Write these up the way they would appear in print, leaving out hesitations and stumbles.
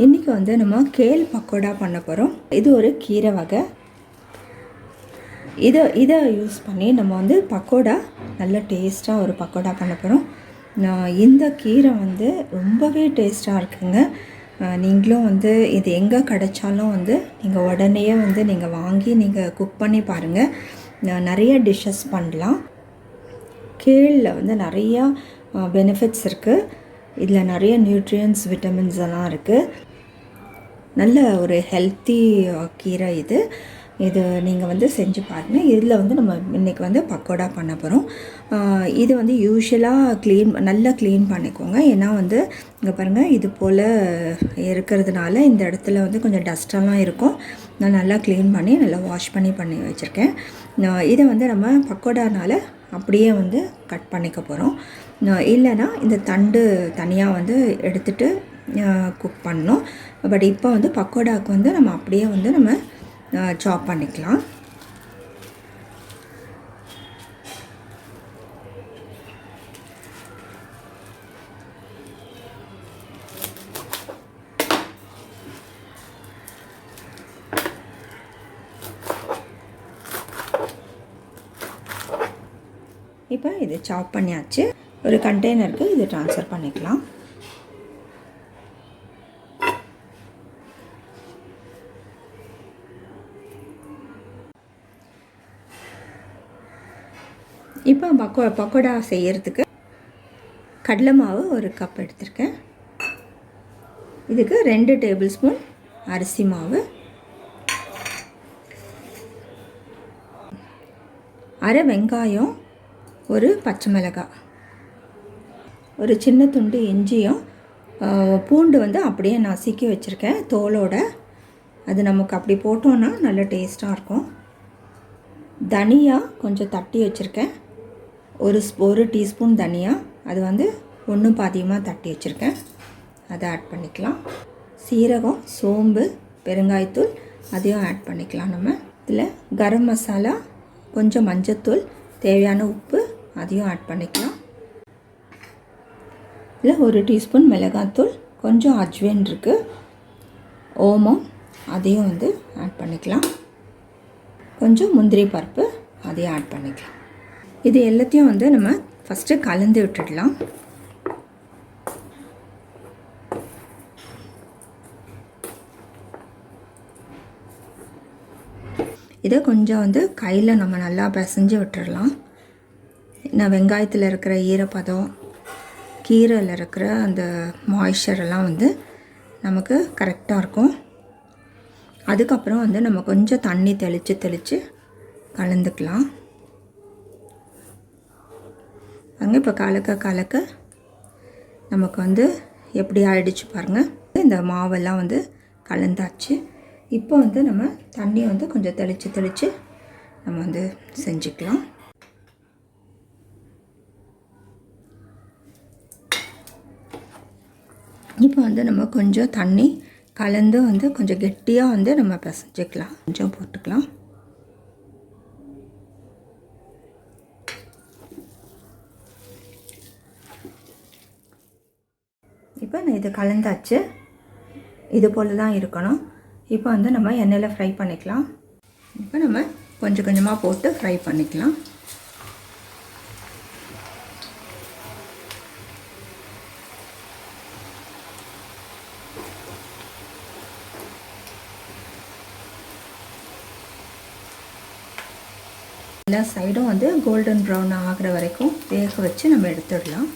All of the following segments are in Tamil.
இன்றைக்கி வந்து நம்ம கேல் பக்கோடா பண்ண போகிறோம். இது ஒரு கீரை வகை. இதை யூஸ் பண்ணி நம்ம வந்து பக்கோடா நல்ல டேஸ்ட்டாக ஒரு பக்கோடா பண்ண போகிறோம். இந்த கீரை வந்து ரொம்பவே டேஸ்ட்டாக இருக்குங்க. நீங்களும் வந்து இது எங்கே கிடைச்சாலும் வந்து நீங்கள் உடனே வந்து நீங்கள் வாங்கி நீங்கள் குக் பண்ணி பாருங்கள். நிறைய டிஷ்ஷஸ் பண்ணலாம். கேளில் வந்து நிறையா பெனிஃபிட்ஸ் இருக்குது. இதில் நிறைய நியூட்ரியன்ஸ், விட்டமின்ஸ் எல்லாம் இருக்குது. நல்ல ஒரு ஹெல்த்தி கீரை இது நீங்கள் வந்து செஞ்சு பாருங்கள். இதில் வந்து நம்ம இன்றைக்கி வந்து பக்கோடா பண்ண போகிறோம். இது வந்து யூஷுவலாக நல்லா க்ளீன் பண்ணிக்கோங்க. ஏன்னா வந்து இங்கே பாருங்கள், இது போல் இருக்கிறதுனால இந்த இடத்துல வந்து கொஞ்சம் டஸ்ட்டெல்லாம் இருக்கும். நான் நல்லா க்ளீன் பண்ணி நல்லா வாஷ் பண்ணி வச்சுருக்கேன். இதை வந்து நம்ம பக்கோடானால் அப்படியே வந்து கட் பண்ணிக்க போகிறோம். இல்லைன்னா இந்த தண்டு தனியாக வந்து எடுத்துகிட்டு குக் பண்ணோம். பட் இப்போ வந்து பக்கோடாவுக்கு வந்து நம்ம அப்படியே வந்து நம்ம சாப் பண்ணிக்கலாம். இப்போ இது சாப் பண்ணியாச்சு. ஒரு கண்டெய்னருக்கு இது ட்ரான்ஸ்ஃபர் பண்ணிக்கலாம். இப்போ பக்கோடா செய்கிறதுக்கு கடலை மாவு ஒரு கப் எடுத்திருக்கேன். இதுக்கு 2 டேபிள் ஸ்பூன் அரிசி மாவு, அரை வெங்காயம், ஒரு பச்சை மிளகாய், ஒரு சின்ன துண்டு இஞ்சியும், பூண்டு வந்து அப்படியே நசுக்கி வச்சுருக்கேன் தோலோடு. அது நமக்கு அப்படி போட்டோன்னா நல்ல டேஸ்ட்டாக இருக்கும். தனியா கொஞ்சம் தட்டி வச்சுருக்கேன். ஒரு டீஸ்பூன் தனியா, அது வந்து 1 பாதியமாக தட்டி வச்சுருக்கேன். அதை ஆட் பண்ணிக்கலாம். சீரகம், சோம்பு, பெருங்காயத்தூள் அதையும் ஆட் பண்ணிக்கலாம். நம்ம இதில் கரம் மசாலா, கொஞ்சம் மஞ்சத்தூள், தேவையான உப்பு அதையும் ஆட் பண்ணிக்கலாம். இதில் 1 டீஸ்பூன் மிளகாத்தூள், கொஞ்சம் அஜ்வைன் இருக்குது, ஓமம் அதையும் வந்து ஆட் பண்ணிக்கலாம். கொஞ்சம் முந்திரி பருப்பு அதையும் ஆட் பண்ணிக்கலாம். இது எல்லாத்தையும் வந்து நம்ம ஃபஸ்ட்டு கலந்து விட்டுடலாம். இதை கொஞ்சம் வந்து கையில் நம்ம நல்லா பிசைஞ்சு விட்டுடலாம். ஏன்னா வெங்காயத்தில் இருக்கிற ஈரப்பதம், கீரையில் இருக்கிற அந்த மாய்ஸ்சர் எல்லாம் வந்து நமக்கு கரெக்டாக இருக்கும். அதுக்கப்புறம் வந்து நம்ம கொஞ்சம் தண்ணி தெளித்து கலந்துக்கலாம். அங்கே இப்போ கலக்க நமக்கு வந்து எப்படி ஆயிடுச்சு பாருங்கள். இந்த மாவெல்லாம் வந்து கலந்தாச்சு. இப்போ வந்து நம்ம தண்ணி வந்து கொஞ்சம் தெளித்து நம்ம வந்து செஞ்சுக்கலாம். இப்போ வந்து நம்ம கொஞ்சம் தண்ணி கலந்து வந்து கொஞ்சம் கெட்டியாக வந்து நம்ம பிசைஞ்சிக்கலாம். கொஞ்சம் போட்டுக்கலாம். இப்போ நான் இது கலந்தாச்சு. இது போல் தான் இருக்கணும். இப்போ வந்து நம்ம எண்ணெயில் ஃப்ரை பண்ணிக்கலாம். இப்போ நம்ம கொஞ்சம் கொஞ்சமாக போட்டு ஃப்ரை பண்ணிக்கலாம். எல்லா சைடும் வந்து கோல்டன் ப்ரௌன் ஆகிற வரைக்கும் வேக வச்சு நம்ம எடுத்துடலாம்.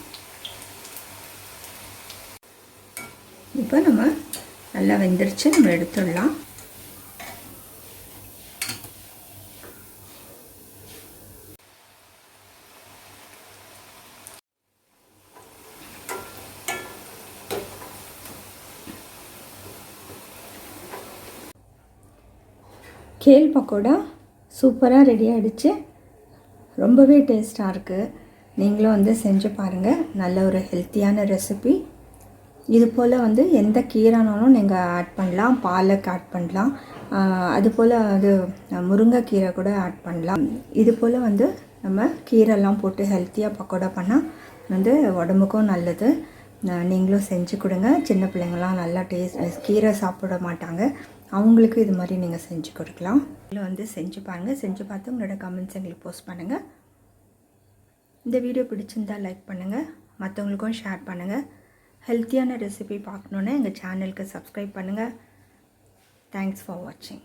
இப்போ நம்ம நல்லா வெந்துருச்சு, நம்ம எடுத்துடலாம். கேல் பக்கோடா சூப்பராக ரெடி ஆகிடுச்சு. ரொம்பவே டேஸ்ட்டாக இருக்குது. நீங்களும் வந்து செஞ்சு பாருங்கள். நல்ல ஒரு ஹெல்த்தியான ரெசிபி. இது போல் வந்து எந்த கீரைனாலும் நீங்கள் ஆட் பண்ணலாம். பாலக் ஆட் பண்ணலாம். அதுபோல் அது முருங்கைக்கீரை கூட ஆட் பண்ணலாம். இது போல் வந்து நம்ம கீரைலாம் போட்டு ஹெல்த்தியாக பக்கோடா பண்ணால் வந்து உடம்புக்கும் நல்லது. நீங்களும் செஞ்சு கொடுங்க. சின்ன பிள்ளைங்களாம் நல்லா கீரை சாப்பிட மாட்டாங்க, அவங்களுக்கு இது மாதிரி நீங்கள் செஞ்சு கொடுக்கலாம். இதில் வந்து செஞ்சு பாருங்கள். செஞ்சு பார்த்து உங்களோட கமெண்ட்ஸ் எங்களுக்கு போஸ்ட் பண்ணுங்கள். இந்த வீடியோ பிடிச்சிருந்தால் லைக் பண்ணுங்கள், மற்றவங்களுக்கும் ஷேர் பண்ணுங்கள். ஹெல்த்தியான ரெசிபி பார்க்கணுன்னு எங்கள் சேனலுக்கு சப்ஸ்கிரைப் பண்ணுங்கள். தேங்க்ஸ் ஃபார் வாட்சிங்.